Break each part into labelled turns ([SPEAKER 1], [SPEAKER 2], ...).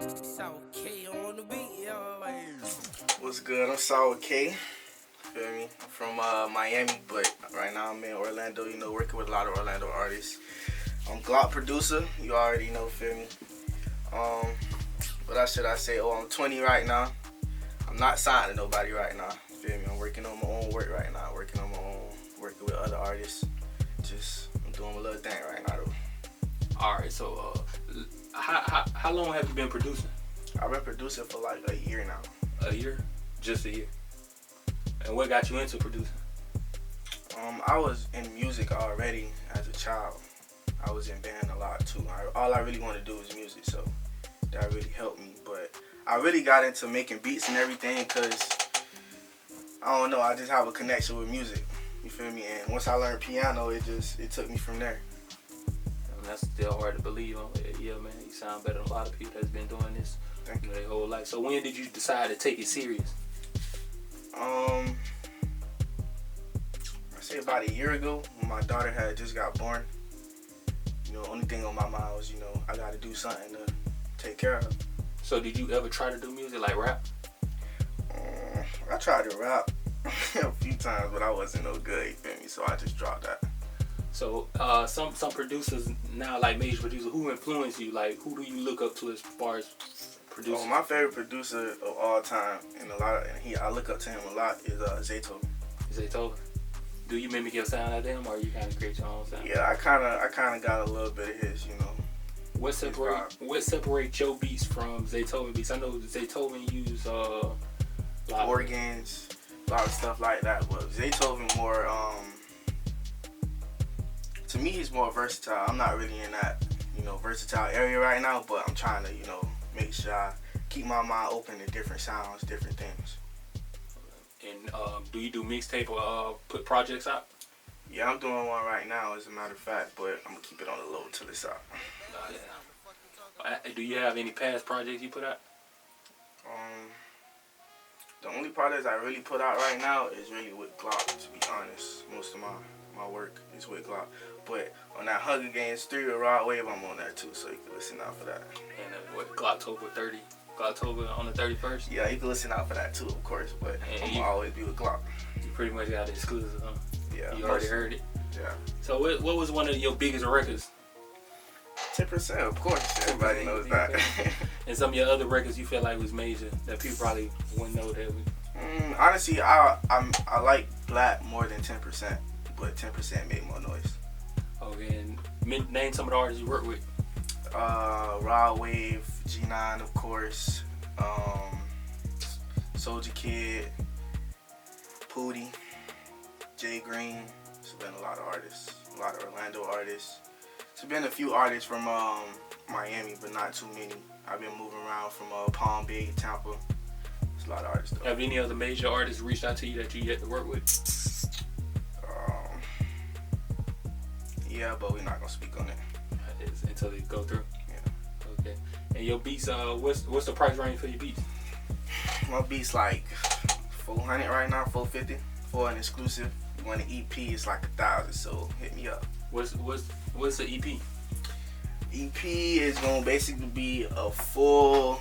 [SPEAKER 1] Sour K on the beat, yo.
[SPEAKER 2] What's good? I'm Sour K. Feel me? I'm from Miami, but right now I'm in Orlando. You know, working with a lot of Orlando artists. I'm Glokk producer. You already know. Feel me? What else should I say? Oh, I'm 20 right now. I'm not signed to nobody right now. Feel me? I'm working on my own work right now. Working on my own, working with other artists. I'm doing my little thing right now, though.
[SPEAKER 3] All right. So, how long have you been producing?
[SPEAKER 2] I've been producing for like a year now.
[SPEAKER 3] A year? Just a year. And what got you into producing?
[SPEAKER 2] I was in music already as a child. I was in band a lot too. All I really wanted to do was music, so that really helped me. But I really got into making beats and everything because, I don't know, I just have a connection with music. You feel me? And once I learned piano, it took me from there.
[SPEAKER 3] And that's still hard to believe. Yeah, man, you sound better than a lot of people that's been doing this their whole life. So when did you decide to take it serious?
[SPEAKER 2] I say about a year ago when my daughter had just got born. You know, only thing on my mind was, I got to do something to take care of her.
[SPEAKER 3] So did you ever try to do music like rap?
[SPEAKER 2] I tried to rap a few times, but I wasn't no good, you feel me? So I just dropped that.
[SPEAKER 3] So some producers now, like major producers, who influence you? Like, who do you look up to as far as producers?
[SPEAKER 2] Oh, my favorite producer of all time, and I look up to him a lot, is Zaytoven.
[SPEAKER 3] Zaytoven. Do you mimic your sound at them, or you kind of create your own sound?
[SPEAKER 2] Yeah, I kind of got a little bit of his,
[SPEAKER 3] What separates your beats from Zaytoven beats? I know Zaytoven use
[SPEAKER 2] organs, a lot of stuff like that, but Zaytoven more, to me, he's more versatile. I'm not really in that, versatile area right now, but I'm trying to, make sure I keep my mind open to different sounds, different things.
[SPEAKER 3] And do you do mixtape or put projects out?
[SPEAKER 2] Yeah, I'm doing one right now, as a matter of fact, but I'm gonna keep it on the low till it's out.
[SPEAKER 3] Do you have any past projects you put out?
[SPEAKER 2] The only projects I really put out right now is really with Glokk, to be honest. Most of my work is with Glokk. But on that Hunger Games 3 or Rod Wave, I'm on that too, so you can listen out for that.
[SPEAKER 3] And what, Glocktober 30? Glocktober on the 31st?
[SPEAKER 2] Yeah, you can listen out for that too, of course, but I'm gonna always be with Glokk.
[SPEAKER 3] You pretty much got it exclusive, huh?
[SPEAKER 2] Yeah.
[SPEAKER 3] You already heard it?
[SPEAKER 2] Yeah.
[SPEAKER 3] So what was one of your biggest records?
[SPEAKER 2] 10%, of course. Everybody knows that.
[SPEAKER 3] And some of your other records you feel like was major that people probably wouldn't know that.
[SPEAKER 2] Honestly, I like Black more than 10%, but 10% made more noise.
[SPEAKER 3] Okay, and name some of the artists you work with.
[SPEAKER 2] Rod Wave, G9, of course, Soldier Kid, Pootie, Jay Green. It's been a lot of artists, a lot of Orlando artists. It's been a few artists from Miami, but not too many. I've been moving around from Palm Bay, Tampa. It's a lot of artists though.
[SPEAKER 3] Have any other major artists reached out to you that you yet to work with?
[SPEAKER 2] Yeah, but we're not gonna speak on it.
[SPEAKER 3] Until they go through.
[SPEAKER 2] Yeah.
[SPEAKER 3] Okay. And your beats, what's the price range for your beats?
[SPEAKER 2] My beats like $400 right now, $450 for an exclusive. You want an EP, it's like $1,000. So hit me up.
[SPEAKER 3] What's the EP?
[SPEAKER 2] EP is gonna basically be a full.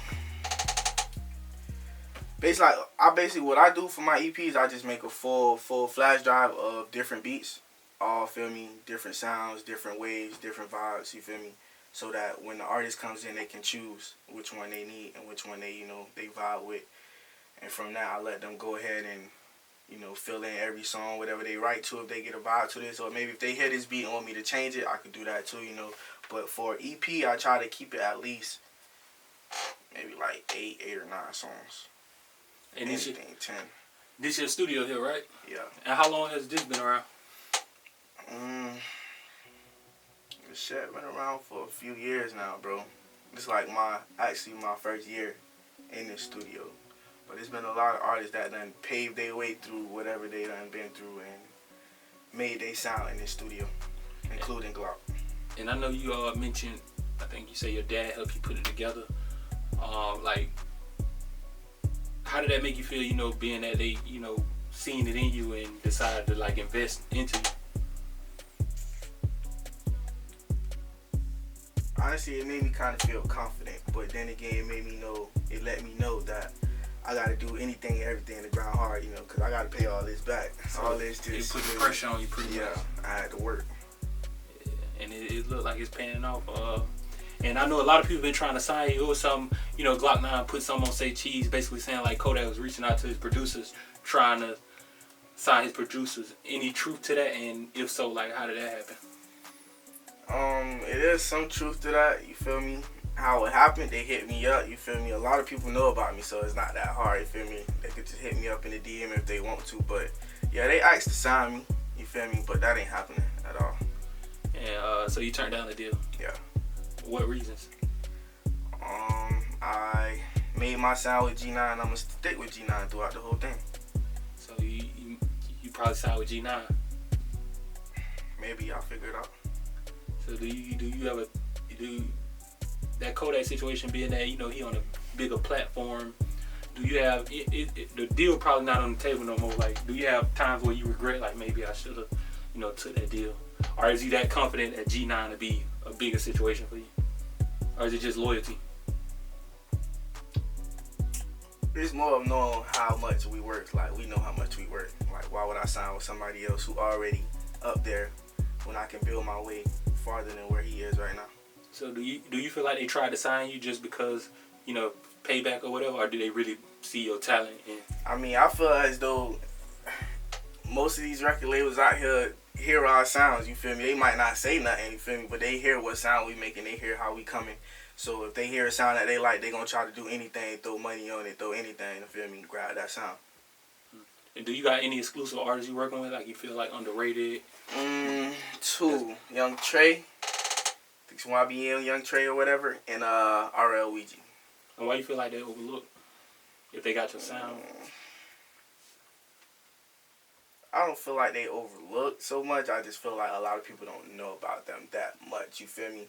[SPEAKER 2] What I do for my EPs, I just make a full flash drive of different beats. All, feel me, different sounds, different waves, different vibes, you feel me? So that when the artist comes in, they can choose which one they need and which one they vibe with. And from that, I let them go ahead and, fill in every song, whatever they write to, if they get a vibe to this, or maybe if they hear this beat and want me to change it, I could do that too, But for EP, I try to keep it at least maybe like 8 or 9 songs.
[SPEAKER 3] And
[SPEAKER 2] anything 10.
[SPEAKER 3] This your studio here, right?
[SPEAKER 2] Yeah.
[SPEAKER 3] And how long has this been around?
[SPEAKER 2] This shit been around for a few years now, bro. It's like my first year in this studio. But there's been a lot of artists that done paved their way through whatever they done been through and made their sound in this studio, including Glokk.
[SPEAKER 3] And I know you mentioned, I think you say your dad helped you put it together. Like, how did that make you feel, being that they, seeing it in you and decided to like invest into you?
[SPEAKER 2] honestly, it made me kind of feel confident. But then again, it let me know that I got to do anything and everything to grind hard, because I got to pay all this back.
[SPEAKER 3] So
[SPEAKER 2] all this just...
[SPEAKER 3] It put the pressure on you pretty much.
[SPEAKER 2] Yeah, I had to work.
[SPEAKER 3] Yeah, and it looked like it's paying off. And I know a lot of people been trying to sign you or something. Glokk 9 put something on Say Cheese, basically saying like Kodak was reaching out to his producers, trying to sign his producers. Any truth to that? And if so, like, how did that happen?
[SPEAKER 2] It is some truth to that. You feel me? How it happened? They hit me up. You feel me? A lot of people know about me, so it's not that hard. You feel me? They could just hit me up in the DM if they want to. But yeah, they asked to sign me. You feel me? But that ain't happening at all.
[SPEAKER 3] And so you turned down the deal.
[SPEAKER 2] Yeah.
[SPEAKER 3] What reasons?
[SPEAKER 2] I made my sound with G9. I'm gonna stick with G9 throughout the whole thing.
[SPEAKER 3] So you probably signed with G9.
[SPEAKER 2] Maybe I'll figure it out.
[SPEAKER 3] So do you ever do that Kodak situation being that he on a bigger platform? Do you have the deal probably not on the table no more? Like, do you have times where you regret like maybe I should have took that deal, or is you that confident at G9 to be a bigger situation for you, or is it just loyalty?
[SPEAKER 2] It's more of knowing how much we work. Like, we know how much we work. Like, why would I sign with somebody else who already up there when I can build my way farther than where he is right now?
[SPEAKER 3] So do you feel like they tried to sign you just because payback or whatever, or do they really see your talent?
[SPEAKER 2] I mean, I feel as though most of these record labels out here hear our sounds. You feel me? They might not say nothing. You feel me? But they hear what sound we making. They hear how we coming. So if they hear a sound that they like, they gonna try to do anything, throw money on it, throw anything. You feel me? Grab that sound.
[SPEAKER 3] And do you got any exclusive artists you working with, like you feel like underrated?
[SPEAKER 2] Two. Young Trey. YBM, Young Trey or whatever, and RL Ouija.
[SPEAKER 3] And why you feel like they overlooked if they got your sound?
[SPEAKER 2] I don't feel like they overlooked so much. I just feel like a lot of people don't know about them that much. You feel me?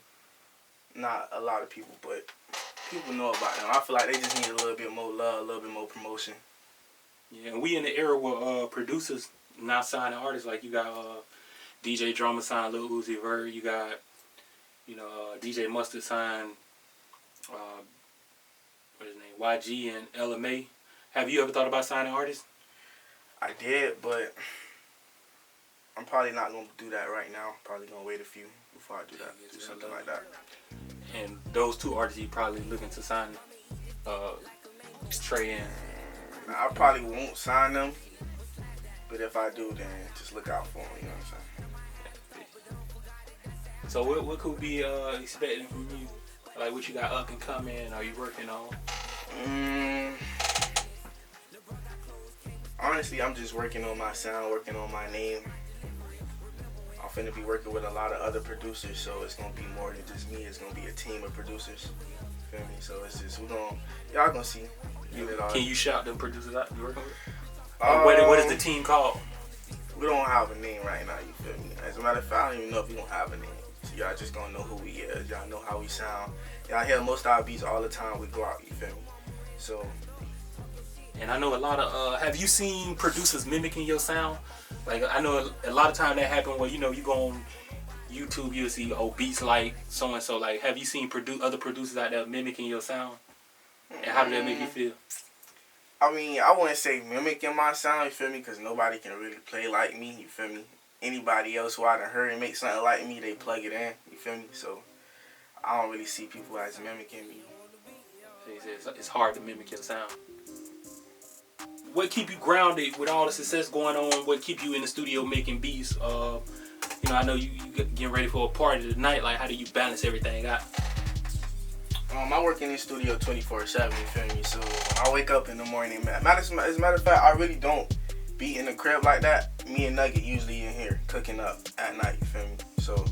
[SPEAKER 2] Not a lot of people, but people know about them. I feel like they just need a little bit more love, a little bit more promotion.
[SPEAKER 3] Yeah, and we in the era where producers not signing artists. Like you got DJ Drama signed Lil Uzi Vert. You got DJ Mustard signed what is his name, YG and LMA. Have you ever thought about signing artists?
[SPEAKER 2] I did, but I'm probably not going to do that right now. Probably going to wait a few before I do that. Do something like that.
[SPEAKER 3] And those two artists you probably looking to sign, Trey and...
[SPEAKER 2] I probably won't sign them, but if I do, then just look out for them, you know what I'm saying?
[SPEAKER 3] So what could we be expecting from you? Like what you got up and coming, are you working on?
[SPEAKER 2] Honestly, I'm just working on my sound, working on my name. I'm finna be working with a lot of other producers, so it's gonna be more than just me. It's gonna be a team of producers. Feel me? So it's just y'all gonna see.
[SPEAKER 3] Can you shout them producers out you working with? What is the team called?
[SPEAKER 2] We don't have a name right now. You feel me? As a matter of fact, I don't even know if we gonna have a name. So y'all just gonna know who we is. Y'all know how we sound. Y'all hear most of our beats all the time with Glokk. You feel me? So.
[SPEAKER 3] And I know a lot of, have you seen producers mimicking your sound? Like, I know a lot of time that happen where, you go on YouTube, you'll see, beats like so-and-so. Like, have you seen other producers out there mimicking your sound? And how did that make you feel?
[SPEAKER 2] I mean, I wouldn't say mimicking my sound, you feel me? Because nobody can really play like me, you feel me? Anybody else who I done heard make something like me, they plug it in, you feel me? So, I don't really see people as mimicking me.
[SPEAKER 3] It's hard to mimic your sound. What keep you grounded with all the success going on? What keep you in the studio making beats? I know you getting ready for a party tonight. Like, how do you balance everything out?
[SPEAKER 2] I work in the studio 24/7. You feel me? So when I wake up in the morning, as a matter of fact, I really don't be in the crib like that. Me and Nugget usually in here cooking up at night. You feel me? So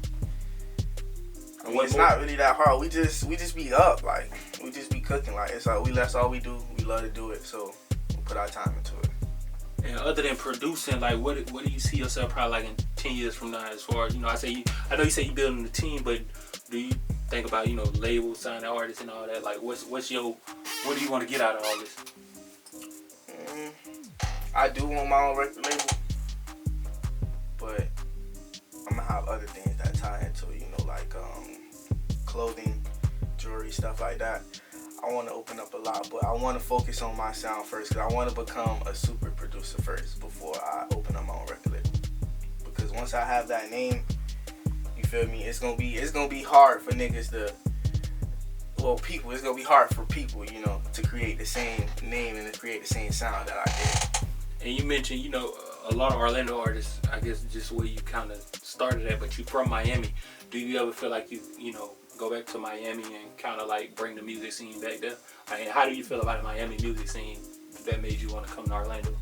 [SPEAKER 2] it's not really that hard. We just be up, like we just be cooking. Like that's all we do. We love to do it. So. Put our time into it.
[SPEAKER 3] And other than producing, like what do you see yourself probably like in 10 years from now? As far as I know you say you building the team, but do you think about labels, signing artists, and all that? Like what do you want to get out of all this?
[SPEAKER 2] I do want my own record label, but I'm gonna have other things that tie into it. Like clothing, jewelry, stuff like that. I want to open up a lot, but I want to focus on my sound first because I want to become a super producer first before I open up my own record label. Because once I have that name, you feel me? It's gonna be hard for niggas to, people. It's gonna be hard for people, you know, to create the same name and to create the same sound that I did.
[SPEAKER 3] And you mentioned, you know, a lot of Orlando artists, I guess just where you kind of started at, but you from Miami. Do you ever feel like you know, go back to Miami and kind of like bring the music scene back there? I mean, how do you feel about the Miami music scene that made you want to come to Orlando?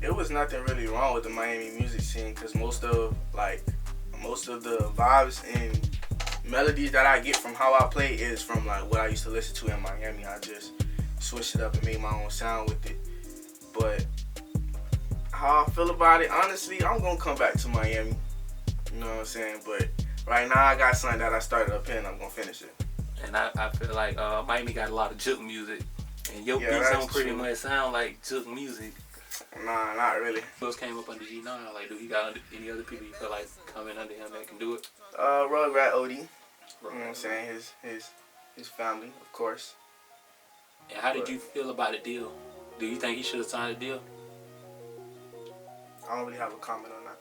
[SPEAKER 2] It was nothing really wrong with the Miami music scene because most of the vibes and melodies that I get from how I play is from like what I used to listen to in Miami. I just switched it up and made my own sound with it. But how I feel about it, honestly, I'm gonna come back to Miami. You know what I'm saying? But right now I got something that I started up here and I'm gonna finish it.
[SPEAKER 3] And I feel like Miami got a lot of juke music, and your beats don't pretty much sound like juke music.
[SPEAKER 2] Nah, not really.
[SPEAKER 3] Those came up under G9. Like, do he got any other people you feel like coming under him that can do it?
[SPEAKER 2] Rugrat OD. You know what I'm saying? His family, of course.
[SPEAKER 3] And how did you feel about the deal? Do you think he should have signed a deal?
[SPEAKER 2] I don't really have a comment on that.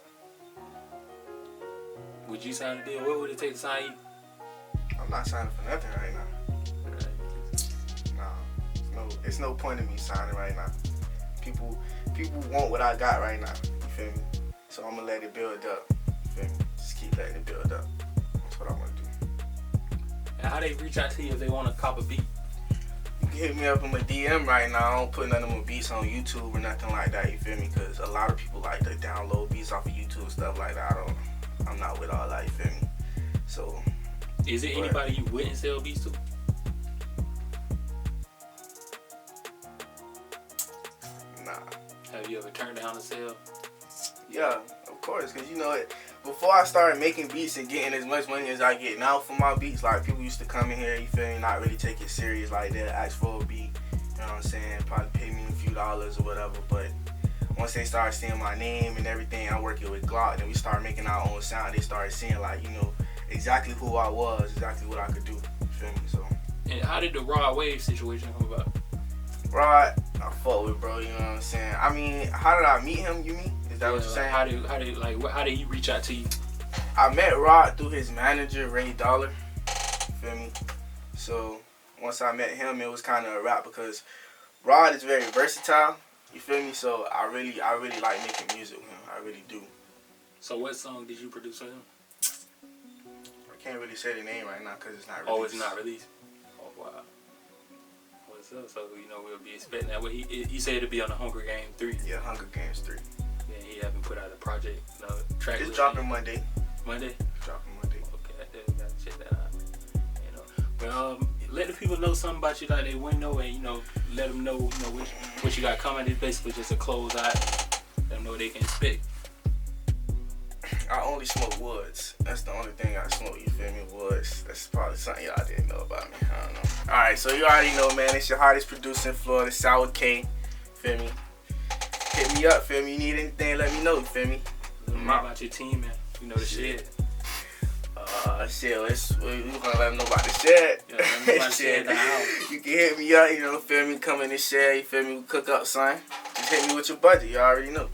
[SPEAKER 3] Would you sign a deal? What would it take to sign you?
[SPEAKER 2] I'm not signing for nothing right now. No, it's no point in me signing right now. People want what I got right now. You feel me? So I'm gonna let it build up. You feel me? Just keep letting it build up. That's what I want to do.
[SPEAKER 3] And how they reach out to you if they want to cop a beat?
[SPEAKER 2] You can hit me up in my DM right now. I don't put none of my beats on YouTube or nothing like that. You feel me? Because a lot of people like to download beats off of YouTube and stuff like that. I'm not with all that. You feel me? So.
[SPEAKER 3] Is there anybody you wouldn't sell beats to?
[SPEAKER 2] Nah.
[SPEAKER 3] Have you ever turned down a sale?
[SPEAKER 2] Yeah, of course. Because, you know, before I started making beats and getting as much money as I get now for my beats, like, people used to come in here, you feel me, not really take it serious. Like, they'll ask for a beat, you know what I'm saying, probably pay me a few dollars or whatever. But once they started seeing my name and everything, I'm working with Glokk, and we started making our own sound, they started seeing, like, you know, exactly who I was, exactly what I could do. You feel me? So.
[SPEAKER 3] And how did the Rod Wave situation come about?
[SPEAKER 2] Rod, I fuck with, bro. You know what I'm saying? I mean, how did I meet him? You mean? Is that what you're saying?
[SPEAKER 3] How did he reach out to you?
[SPEAKER 2] I met Rod through his manager, Ray Dollar. You feel me? So once I met him, it was kind of a wrap because Rod is very versatile. You feel me? So I really like making music with him. I really do.
[SPEAKER 3] So what song did you produce with him?
[SPEAKER 2] I can't really say the name right now because it's not released.
[SPEAKER 3] Oh, it's not released? Oh, wow. What's up? So, you know, we'll be expecting that. Well, he said it'll be on the Hunger Games 3.
[SPEAKER 2] Yeah, Hunger Games 3.
[SPEAKER 3] Yeah, he haven't put out a project. No, track
[SPEAKER 2] It's dropping Monday.
[SPEAKER 3] Monday?
[SPEAKER 2] Dropping Monday.
[SPEAKER 3] Okay, I definitely gotta check that out. You know, but let the people know something about you like they wouldn't know, and, you know, let them know, you know, what you got coming. It's basically just a close out. Let them know what they can expect.
[SPEAKER 2] I only smoke woods. That's the only thing I smoke, you feel me? Woods. That's probably something y'all didn't know about me. I don't know. Alright, so you already know, man. It's your hottest producer in Florida, Sour K. Feel me? Hit me up, feel me? You need anything, let me know, you feel me?
[SPEAKER 3] About your team, man. You know the shit.
[SPEAKER 2] Shit, we gonna let them know about the shed.
[SPEAKER 3] Yeah, let them know about the shed in the house.
[SPEAKER 2] You can hit me up, you know, feel me? Come in the shed, you feel me? We cook up, son. Just hit me with your budget, you already know.